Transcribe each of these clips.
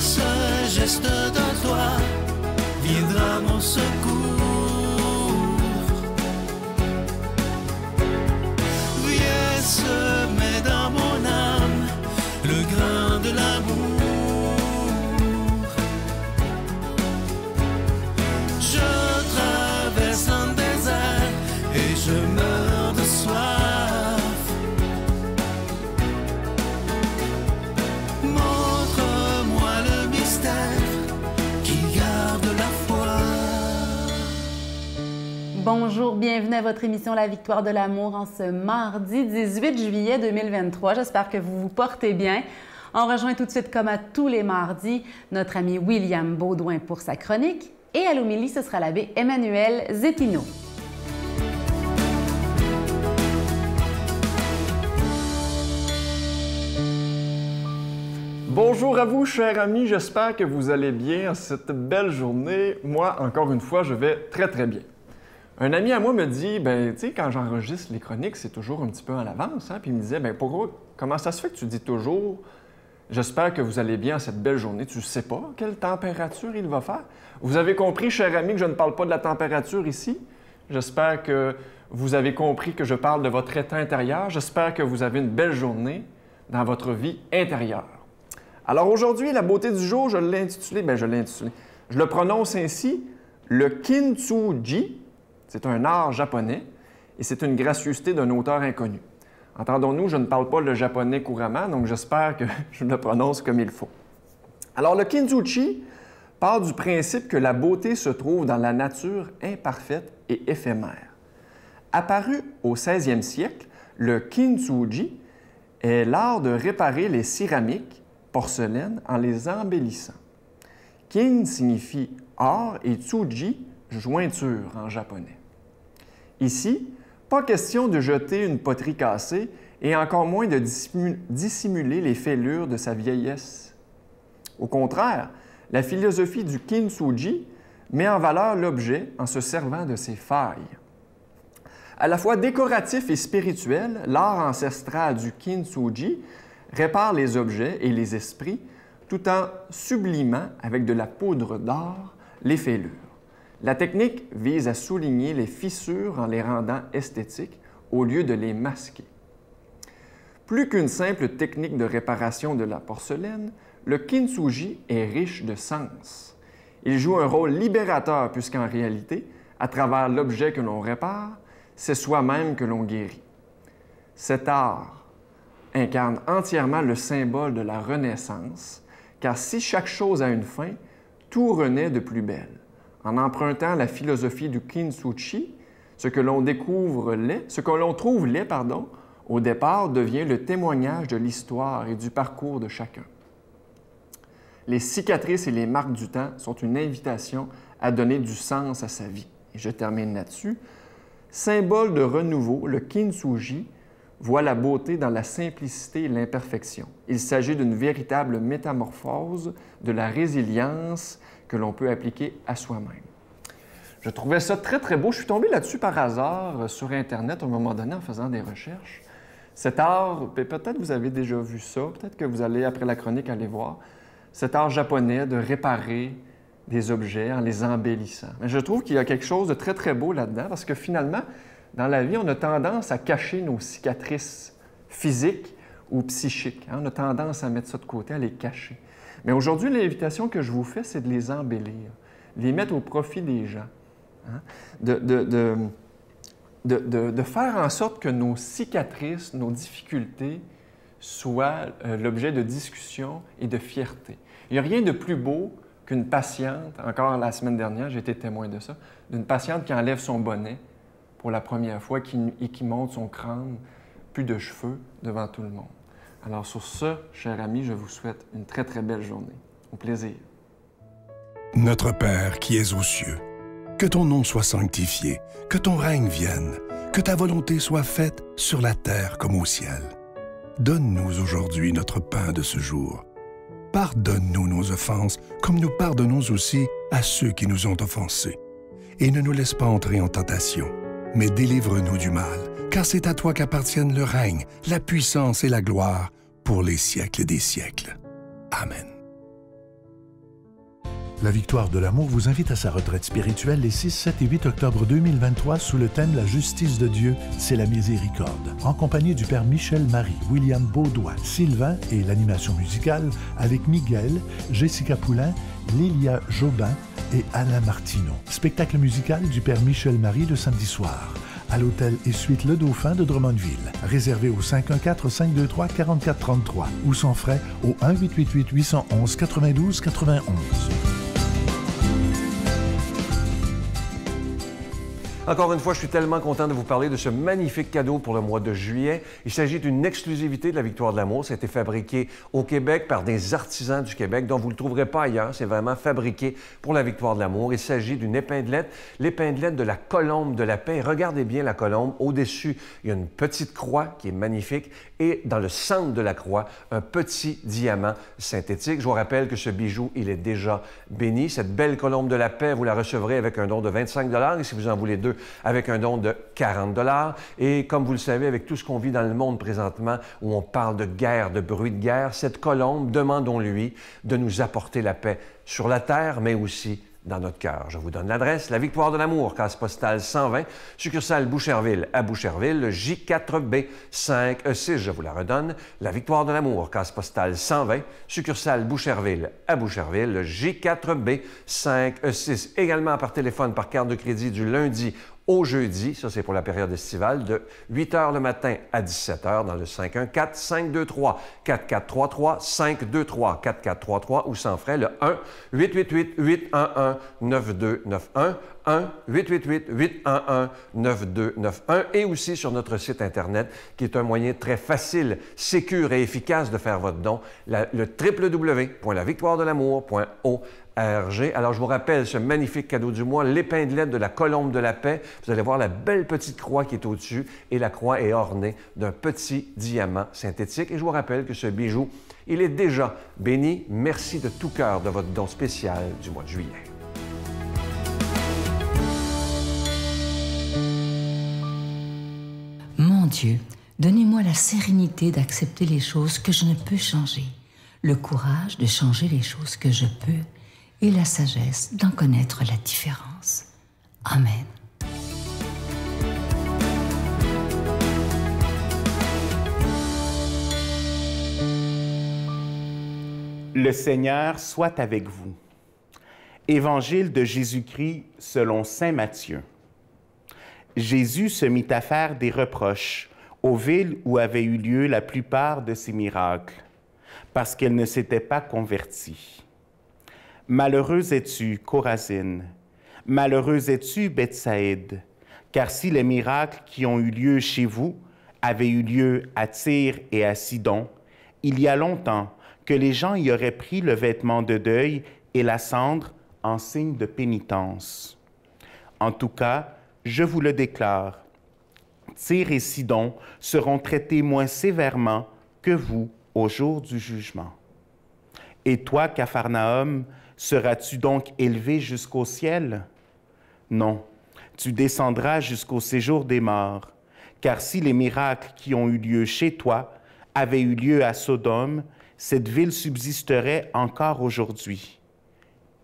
ce geste de toi viendra mon secours. Viens semer dans mon âme le grain de l'amour. Je traverse un désert et je meurs de soif. Montre-moi le mystère qui garde la foi. Bonjour, bienvenue à votre émission La Victoire de l'amour en ce mardi 18 juillet 2023. J'espère que vous vous portez bien. On rejoint tout de suite, comme à tous les mardis, notre ami William Baudouin pour sa chronique. Et à l'homélie, ce sera l'abbé Emmanuel Zépino. Bonjour à vous, chers amis. J'espère que vous allez bien cette belle journée. Moi, encore une fois, je vais très, très bien. Un ami à moi me dit, ben, tu sais, quand j'enregistre les chroniques, c'est toujours un petit peu en avance, hein? Puis il me disait, ben, pourquoi, comment ça se fait que tu dis toujours, j'espère que vous allez bien cette belle journée? Tu ne sais pas quelle température il va faire? Vous avez compris, chers amis, que je ne parle pas de la température ici. J'espère que vous avez compris que je parle de votre état intérieur. J'espère que vous avez une belle journée dans votre vie intérieure. Alors aujourd'hui, la beauté du jour, je le prononce ainsi, le kintsugi. C'est un art japonais et c'est une gracieuseté d'un auteur inconnu. Entendons-nous, je ne parle pas le japonais couramment, donc j'espère que je le prononce comme il faut. Alors le kintsugi part du principe que la beauté se trouve dans la nature imparfaite et éphémère. Apparu au 16e siècle, le kintsugi est l'art de réparer les céramiques, porcelaines en les embellissant. Kin signifie or et tsuji, jointure en japonais. Ici, pas question de jeter une poterie cassée et encore moins de dissimuler les fêlures de sa vieillesse. Au contraire, la philosophie du kintsugi met en valeur l'objet en se servant de ses failles. À la fois décoratif et spirituel, l'art ancestral du kintsugi répare les objets et les esprits tout en sublimant avec de la poudre d'or les fêlures. La technique vise à souligner les fissures en les rendant esthétiques au lieu de les masquer. Plus qu'une simple technique de réparation de la porcelaine, le kintsugi est riche de sens. Il joue un rôle libérateur puisqu'en réalité, à travers l'objet que l'on répare, c'est soi-même que l'on guérit. Cet art incarne entièrement le symbole de la renaissance, car si chaque chose a une fin, tout renaît de plus belle. En empruntant la philosophie du kintsugi, ce que l'on trouve laid, au départ devient le témoignage de l'histoire et du parcours de chacun. Les cicatrices et les marques du temps sont une invitation à donner du sens à sa vie. Et je termine là-dessus. Symbole de renouveau, le kintsugi voit la beauté dans la simplicité et l'imperfection. Il s'agit d'une véritable métamorphose de la résilience que l'on peut appliquer à soi-même. Je trouvais ça très, très beau. Je suis tombé là-dessus par hasard sur Internet à un moment donné en faisant des recherches. Cet art, peut-être vous avez déjà vu ça, peut-être que vous allez, après la chronique, aller voir, cet art japonais de réparer des objets en les embellissant. Mais je trouve qu'il y a quelque chose de très, très beau là-dedans parce que finalement, dans la vie, on a tendance à cacher nos cicatrices physiques ou psychiques. On a tendance à mettre ça de côté, à les cacher. Mais aujourd'hui, l'invitation que je vous fais, c'est de les embellir, les mettre au profit des gens. Hein? De faire en sorte que nos cicatrices, nos difficultés soient l'objet de discussion et de fierté. Il n'y a rien de plus beau qu'une patiente, encore la semaine dernière, j'ai été témoin de ça, d'une patiente qui enlève son bonnet pour la première fois et qui monte son crâne, plus de cheveux, devant tout le monde. Alors sur ce, chers amis, je vous souhaite une très, très belle journée. Au plaisir. Notre Père qui es aux cieux, que ton nom soit sanctifié, que ton règne vienne, que ta volonté soit faite sur la terre comme au ciel. Donne-nous aujourd'hui notre pain de ce jour. Pardonne-nous nos offenses, comme nous pardonnons aussi à ceux qui nous ont offensés. Et ne nous laisse pas entrer en tentation, mais délivre-nous du mal, car c'est à toi qu'appartiennent le règne, la puissance et la gloire pour les siècles des siècles. Amen. La Victoire de l'amour vous invite à sa retraite spirituelle les 6, 7 et 8 octobre 2023 sous le thème « La justice de Dieu, c'est la miséricorde », en compagnie du Père Michel-Marie, William Beaudoin, Sylvain et l'animation musicale avec Miguel, Jessica Poulain, Lilia Jobin et Alain Martineau. Spectacle musical du Père Michel-Marie le samedi soir à l'hôtel et suite Le Dauphin de Drummondville. Réservé au 514-523-4433 ou sans frais au 1-888-811-92-91. Encore une fois, je suis tellement content de vous parler de ce magnifique cadeau pour le mois de juillet. Il s'agit d'une exclusivité de la Victoire de l'amour. Ça a été fabriqué au Québec par des artisans du Québec, dont vous ne le trouverez pas ailleurs. C'est vraiment fabriqué pour la Victoire de l'amour. Il s'agit d'une épinglette, l'épinglette de la colombe de la paix. Regardez bien la colombe. Au-dessus, il y a une petite croix qui est magnifique et dans le centre de la croix, un petit diamant synthétique. Je vous rappelle que ce bijou, il est déjà béni. Cette belle colombe de la paix, vous la recevrez avec un don de 25 $ et si vous en voulez deux, avec un don de 40 $. Et comme vous le savez, avec tout ce qu'on vit dans le monde présentement, où on parle de guerre, de bruit de guerre, cette colombe, demandons-lui de nous apporter la paix sur la terre, mais aussi dans notre cœur. Je vous donne l'adresse, la Victoire de l'amour, case postale 120, succursale Boucherville à Boucherville, le J4B 5E6, je vous la redonne, la Victoire de l'amour, case postale 120, succursale Boucherville à Boucherville, le J4B 5E6. Également par téléphone, par carte de crédit du lundi au jeudi, ça c'est pour la période estivale, de 8 h le matin à 17 h dans le 514-523-4433, 523-4433 ou sans frais, le 1-888-811-9291, 1-888-811-9291 et aussi sur notre site Internet qui est un moyen très facile, sécure et efficace de faire votre don, le www.lavictoiredelamour.org. Alors, je vous rappelle ce magnifique cadeau du mois, l'épinglette de la colombe de la paix. Vous allez voir la belle petite croix qui est au-dessus et la croix est ornée d'un petit diamant synthétique. Et je vous rappelle que ce bijou, il est déjà béni. Merci de tout cœur de votre don spécial du mois de juillet. Mon Dieu, donnez-moi la sérénité d'accepter les choses que je ne peux changer, le courage de changer les choses que je peux, et la sagesse d'en connaître la différence. Amen. Le Seigneur soit avec vous. Évangile de Jésus-Christ selon saint Matthieu. Jésus se mit à faire des reproches aux villes où avaient eu lieu la plupart de ses miracles, parce qu'elles ne s'étaient pas converties. Malheureuse es-tu, Chorazine, malheureuse es-tu, Bethsaïde, car si les miracles qui ont eu lieu chez vous avaient eu lieu à Tyr et à Sidon, il y a longtemps que les gens y auraient pris le vêtement de deuil et la cendre en signe de pénitence. En tout cas, je vous le déclare, Tyr et Sidon seront traités moins sévèrement que vous au jour du jugement. Et toi, Capharnaüm, seras-tu donc élevé jusqu'au ciel? Non, tu descendras jusqu'au séjour des morts, car si les miracles qui ont eu lieu chez toi avaient eu lieu à Sodome, cette ville subsisterait encore aujourd'hui.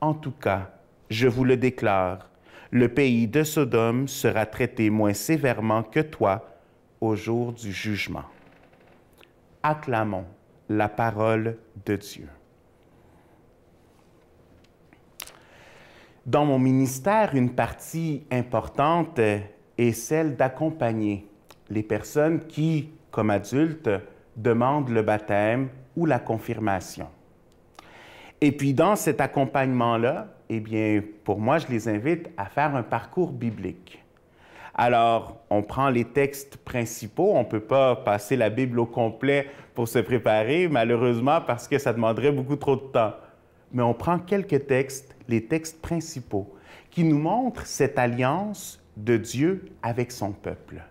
En tout cas, je vous le déclare, le pays de Sodome sera traité moins sévèrement que toi au jour du jugement. Acclamons la parole de Dieu. Dans mon ministère, une partie importante est celle d'accompagner les personnes qui, comme adultes, demandent le baptême ou la confirmation. Et puis dans cet accompagnement-là, eh bien, pour moi, je les invite à faire un parcours biblique. Alors, on prend les textes principaux, on ne peut pas passer la Bible au complet pour se préparer, malheureusement, parce que ça demanderait beaucoup trop de temps. Mais on prend quelques textes, les textes principaux, qui nous montrent cette alliance de Dieu avec son peuple.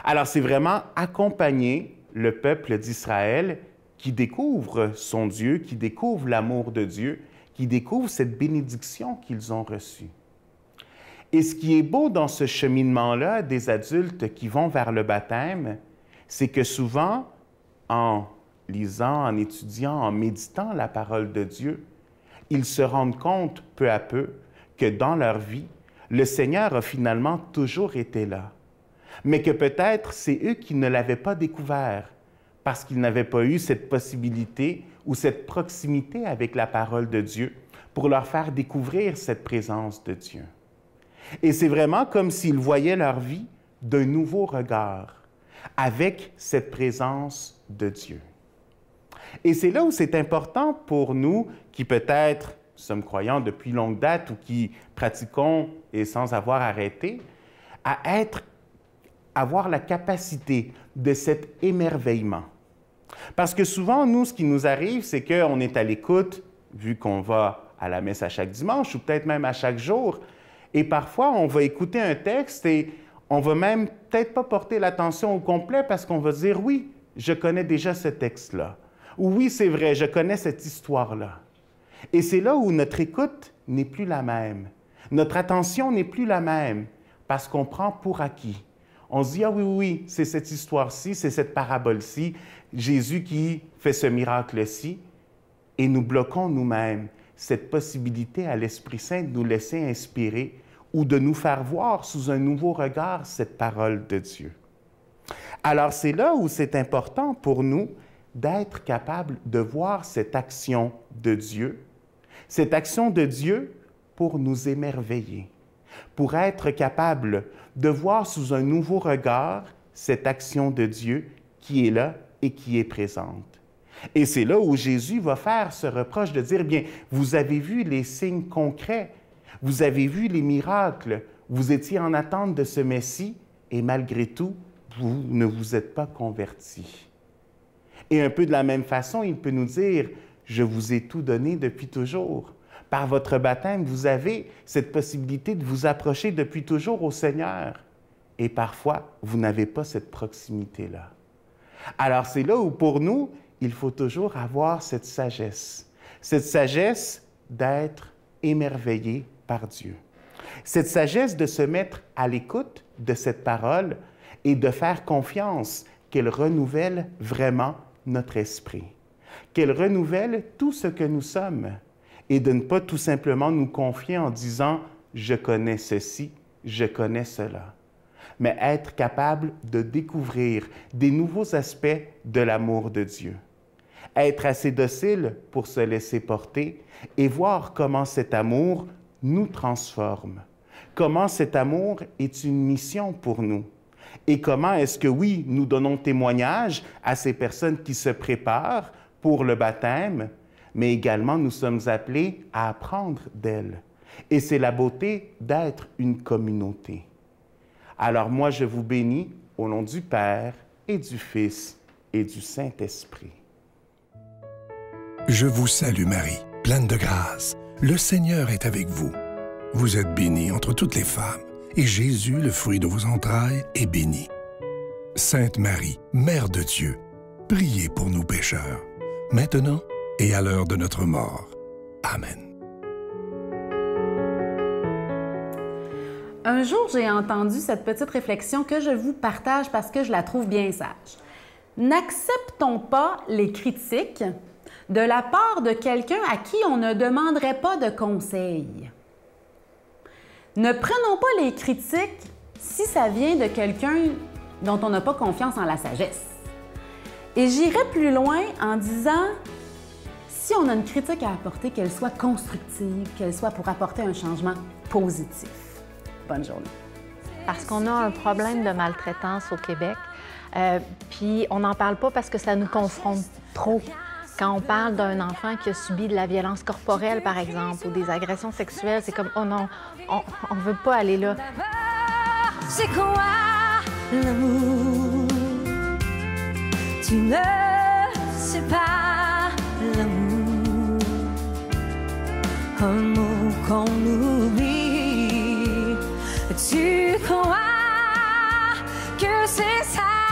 Alors, c'est vraiment accompagner le peuple d'Israël qui découvre son Dieu, qui découvre l'amour de Dieu, qui découvre cette bénédiction qu'ils ont reçue. Et ce qui est beau dans ce cheminement-là des adultes qui vont vers le baptême, c'est que souvent, en lisant, en étudiant, en méditant la parole de Dieu, ils se rendent compte peu à peu que dans leur vie, le Seigneur a finalement toujours été là, mais que peut-être c'est eux qui ne l'avaient pas découvert parce qu'ils n'avaient pas eu cette possibilité ou cette proximité avec la parole de Dieu pour leur faire découvrir cette présence de Dieu. Et c'est vraiment comme s'ils voyaient leur vie d'un nouveau regard, avec cette présence de Dieu. Et c'est là où c'est important pour nous qui peut-être sommes croyants depuis longue date ou qui pratiquons et sans avoir arrêté, à avoir la capacité de cet émerveillement. Parce que souvent, nous, ce qui nous arrive, c'est qu'on est à l'écoute, vu qu'on va à la messe à chaque dimanche ou peut-être même à chaque jour, et parfois, on va écouter un texte et on va même peut-être pas porter l'attention au complet parce qu'on va dire « Oui, je connais déjà ce texte-là » ou « Oui, c'est vrai, je connais cette histoire-là ». Et c'est là où notre écoute n'est plus la même. Notre attention n'est plus la même parce qu'on prend pour acquis. On se dit « Ah oui, oui, c'est cette histoire-ci, c'est cette parabole-ci, Jésus qui fait ce miracle-ci » et nous bloquons nous-mêmes cette possibilité à l'Esprit Saint de nous laisser inspirer ou de nous faire voir sous un nouveau regard cette parole de Dieu. Alors c'est là où c'est important pour nous d'être capable de voir cette action de Dieu pour nous émerveiller, pour être capable de voir sous un nouveau regard cette action de Dieu qui est là et qui est présente. Et c'est là où Jésus va faire ce reproche de dire, bien, vous avez vu les signes concrets, vous avez vu les miracles, vous étiez en attente de ce Messie et malgré tout, vous ne vous êtes pas convertis. Et un peu de la même façon, il peut nous dire, je vous ai tout donné depuis toujours. Par votre baptême, vous avez cette possibilité de vous approcher depuis toujours au Seigneur. Et parfois, vous n'avez pas cette proximité-là. Alors c'est là où pour nous, il faut toujours avoir cette sagesse d'être émerveillé par Dieu. Cette sagesse de se mettre à l'écoute de cette parole et de faire confiance qu'elle renouvelle vraiment notre esprit, qu'elle renouvelle tout ce que nous sommes et de ne pas tout simplement nous confier en disant « je connais ceci, je connais cela », mais être capable de découvrir des nouveaux aspects de l'amour de Dieu. Être assez docile pour se laisser porter et voir comment cet amour nous transforme, comment cet amour est une mission pour nous et comment est-ce que, oui, nous donnons témoignage à ces personnes qui se préparent pour le baptême, mais également nous sommes appelés à apprendre d'elles. Et c'est la beauté d'être une communauté. Alors moi, je vous bénis au nom du Père et du Fils et du Saint-Esprit. Je vous salue Marie, pleine de grâce. Le Seigneur est avec vous. Vous êtes bénie entre toutes les femmes, et Jésus, le fruit de vos entrailles, est béni. Sainte Marie, Mère de Dieu, priez pour nous pécheurs, maintenant et à l'heure de notre mort. Amen. Un jour, j'ai entendu cette petite réflexion que je vous partage parce que je la trouve bien sage. N'acceptons pas les critiques de la part de quelqu'un à qui on ne demanderait pas de conseils. Ne prenons pas les critiques si ça vient de quelqu'un dont on n'a pas confiance en la sagesse. Et j'irai plus loin en disant, si on a une critique à apporter, qu'elle soit constructive, qu'elle soit pour apporter un changement positif. Bonne journée. Parce qu'on a un problème de maltraitance au Québec, puis on n'en parle pas parce que ça nous confronte trop. Quand on parle d'un enfant qui a subi de la violence corporelle, par exemple, ou des agressions sexuelles, c'est comme « Oh non, on ne veut pas aller là ». C'est quoi l'amour? Tu ne sais pas l'amour. Un mot qu'on oublie. Tu crois que c'est ça?